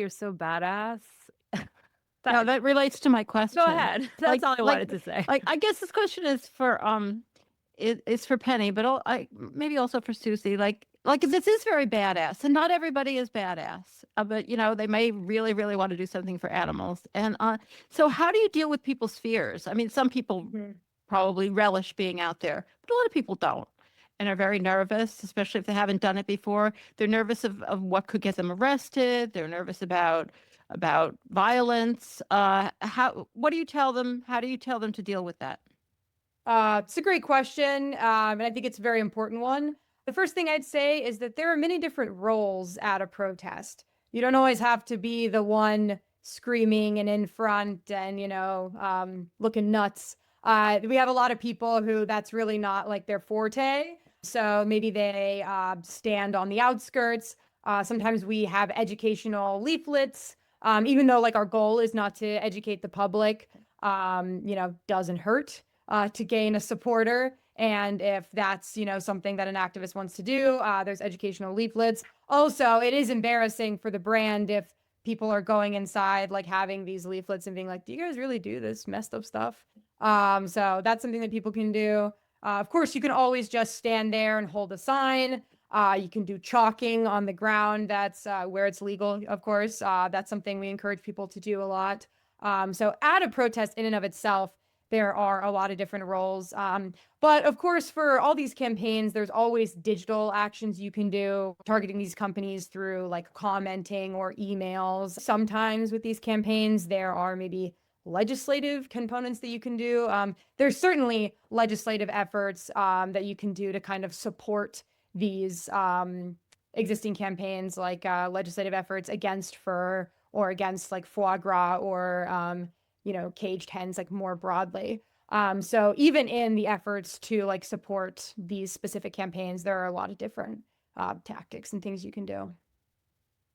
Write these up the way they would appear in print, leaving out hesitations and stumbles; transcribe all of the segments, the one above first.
You're so badass. No, that relates to my Go question. ahead. That's all I wanted to say. I guess this question is for it's for Penny, but maybe also for Suzie. Like this is very badass, and not everybody is badass. But they may really, really want to do something for animals. And so, how do you deal with people's fears? I mean, some people Mhm. probably relish being out there, but a lot of people don't, and are very nervous, especially if they haven't done it before. They're nervous of what could get them arrested. They're nervous about violence. What do you tell them? How do you tell them to deal with that? It's a great question, and I think it's a very important one. The first thing I'd say is that there are many different roles at a protest. You don't always have to be the one screaming and in front and, looking nuts. We have a lot of people who that's really not like their forte. So maybe they stand on the outskirts. Sometimes we have educational leaflets, even though like our goal is not to educate the public, doesn't hurt to gain a supporter. And if that's, something that an activist wants to do, there's educational leaflets. Also, it is embarrassing for the brand if people are going inside, like having these leaflets and being like, do you guys really do this messed up stuff? So that's something that people can do. Of course, you can always just stand there and hold a sign. You can do chalking on the ground. That's where it's legal, of course. That's something we encourage people to do a lot. So at a protest in and of itself, there are a lot of different roles. But of course, for all these campaigns, there's always digital actions you can do, targeting these companies through like commenting or emails. Sometimes with these campaigns, there are maybe legislative components that you can do. There's certainly legislative efforts that you can do to kind of support these existing campaigns, like legislative efforts against fur or against like foie gras or caged hens like more broadly. So even in the efforts to like support these specific campaigns, there are a lot of different tactics and things you can do.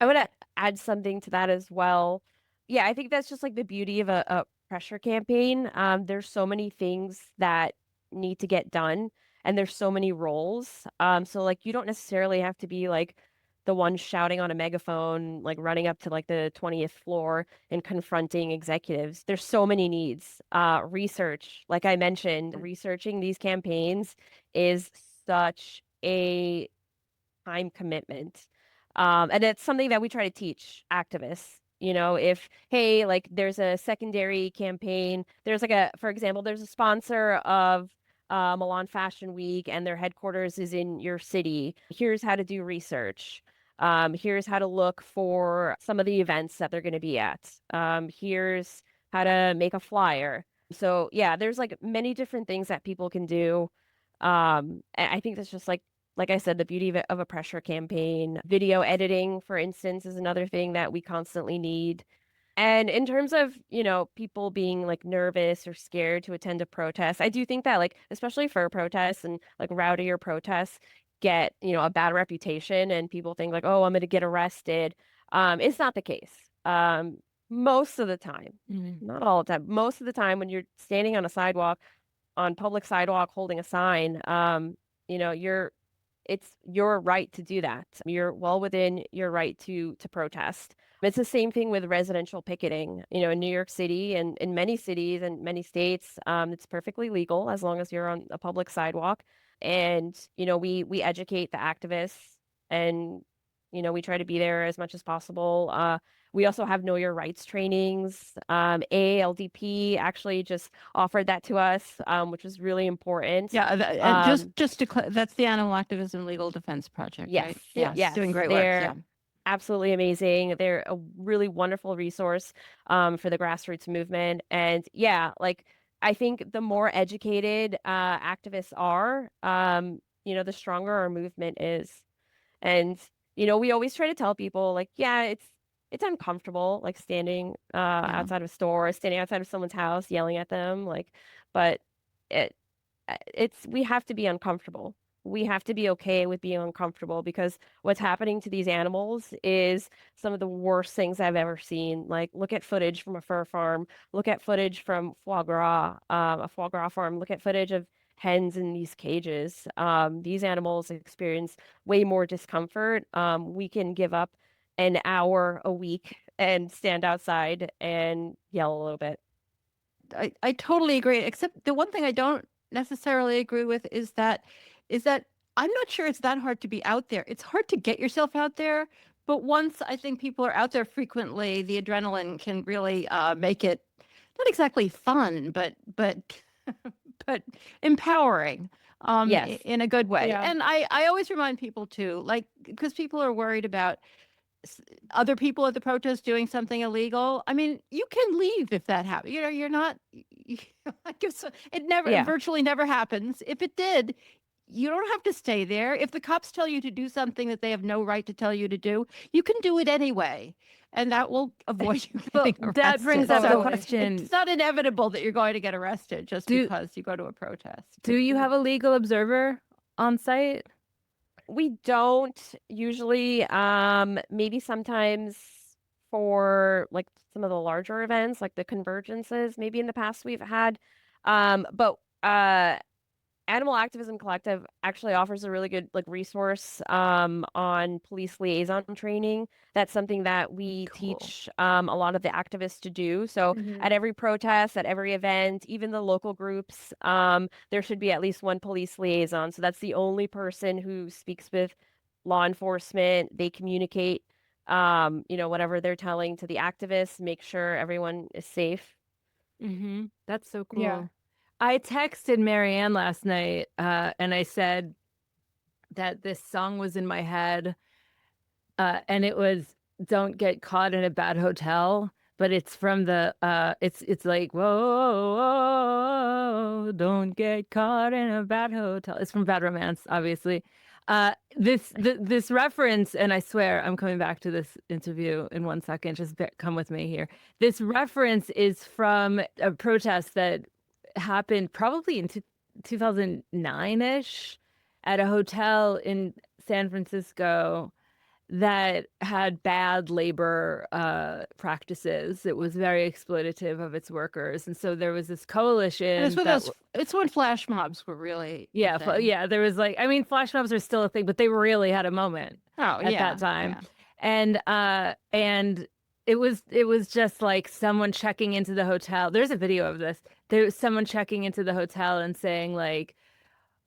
I want to add something to that as well. Yeah, I think that's just like the beauty of a pressure campaign. There's so many things that need to get done, and there's so many roles. So like you don't necessarily have to be like the one shouting on a megaphone, like running up to like the 20th floor and confronting executives. There's so many needs. Research, like I mentioned, researching these campaigns is such a time commitment. And it's something that we try to teach activists. If, hey, like there's a secondary campaign, there's like for example, there's a sponsor of Milan Fashion Week and their headquarters is in your city. Here's how to do research. Here's how to look for some of the events that they're going to be at. Here's how to make a flyer. So yeah, there's like many different things that people can do. And I think that's just like I said, the beauty of a pressure campaign. Video editing, for instance, is another thing that we constantly need. And in terms of, people being like nervous or scared to attend a protest, I do think that like, especially for protests and like rowdier protests get, a bad reputation and people think like, oh, I'm going to get arrested. It's not the case. Most of the time, not all the time, most of the time when you're standing on a sidewalk, on public sidewalk holding a sign, you know, you're it's your right to do that. You're well within your right to protest. It's the same thing with residential picketing. In New York City and in many cities and many states, it's perfectly legal as long as you're on a public sidewalk. And we educate the activists, and we try to be there as much as possible. We also have Know Your Rights trainings. AALDP actually just offered that to us, which was really important. Yeah, and just to that's the Animal Activism Legal Defense Project, Yes, right? Yes, yes, doing great work. they're Yeah. absolutely amazing. They're a really wonderful resource for the grassroots movement. And yeah, like I think the more educated activists are, the stronger our movement is. And we always try to tell people like, yeah, it's uncomfortable, like standing outside of a store, standing outside of someone's house, yelling at them, like, but it we have to be uncomfortable. We have to be okay with being uncomfortable because what's happening to these animals is some of the worst things I've ever seen. Like, look at footage from a fur farm, look at footage from a foie gras farm, look at footage of hens in these cages. These animals experience way more discomfort. We can give up an hour a week and stand outside and yell a little bit. I totally agree. Except the one thing I don't necessarily agree with is that I'm not sure it's that hard to be out there. It's hard to get yourself out there, but once I think people are out there frequently, the adrenaline can really make it not exactly fun, but but empowering Yes. in a good way. Yeah. And I always remind people too, like, because people are worried about other people at the protest doing something illegal. I mean, you can leave if that happens. You know, you're not. Like it never, Yeah. virtually never happens. If it did, you don't have to stay there. If the cops tell you to do something that they have no right to tell you to do, you can do it anyway, and that will avoid you Well, getting arrested. that brings up the Totally. question: It's not inevitable that you're going to get arrested just Do- because you go to a protest. do you have a legal observer on site? We don't usually, maybe sometimes for like some of the larger events, like the convergences, maybe in the past we've had. But Animal Activism Collective actually offers a really good like resource on police liaison training. That's something that we Cool. teach a lot of the activists to do. So Mhm. at every protest, at every event, even the local groups, there should be at least one police liaison. So that's the only person who speaks with law enforcement. They communicate, whatever they're telling to the activists, make sure everyone is safe. Mm-hmm. That's so cool. Yeah. I texted Marianne last night, and I said that this song was in my head, and it was "Don't Get Caught in a Bad Hotel," but it's from the it's like whoa, don't get caught in a bad hotel. It's from Bad Romance, obviously. This reference, and I swear I'm coming back to this interview in 1 second. Just come with me here. This reference is from a protest that happened probably in 2009-ish at a hotel in San Francisco that had bad labor practices. It was very exploitative of its workers, and so there was this coalition. And it's when that it's when flash mobs were really a yeah, thing. yeah. There was like, I mean, flash mobs are still a thing, but they really had a moment Oh, at yeah, that time, yeah. and it was just like someone checking into the hotel. There's a video of this. There was someone checking into the hotel and saying like,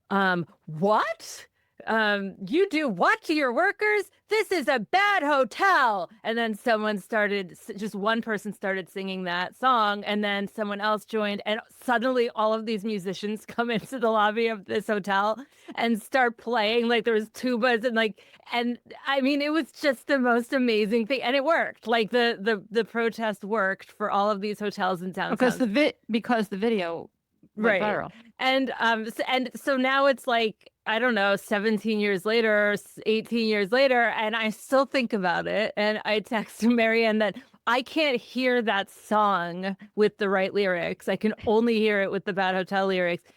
what? You do what to your workers? This is a bad hotel. And then just one person started singing that song, and then someone else joined, and suddenly all of these musicians come into the lobby of this hotel and start playing. Like there was tubas and I mean, it was just the most amazing thing, and it worked. Like the protest worked for all of these hotels in downtown. Because the video went Right. viral. And so now it's like, I don't know, 17 years later, 18 years later, and I still think about it. And I text Marianne that I can't hear that song with the right lyrics. I can only hear it with the Bad Hotel lyrics.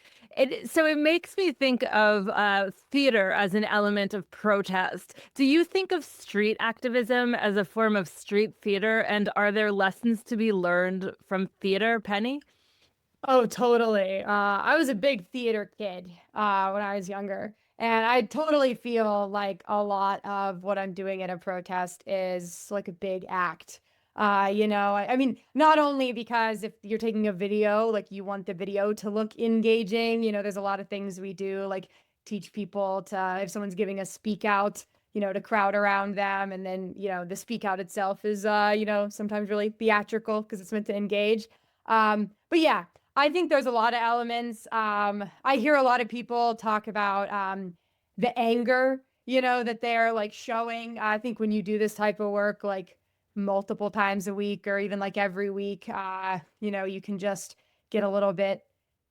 So it makes me think of theater as an element of protest. Do you think of street activism as a form of street theater? And are there lessons to be learned from theater, Penny? Oh, totally. I was a big theater kid when I was younger, and I totally feel like a lot of what I'm doing at a protest is like a big act. I mean, not only because if you're taking a video, like you want the video to look engaging, there's a lot of things we do, like teach people to, if someone's giving a speak out, to crowd around them. And then, the speak out itself is, sometimes really theatrical because it's meant to engage. But yeah, I think there's a lot of elements. I hear a lot of people talk about the anger, that they're like showing. I think when you do this type of work, like multiple times a week or even like every week, you can just get a little bit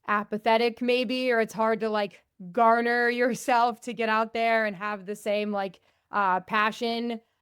apathetic maybe, or it's hard to like garner yourself to get out there and have the same like passion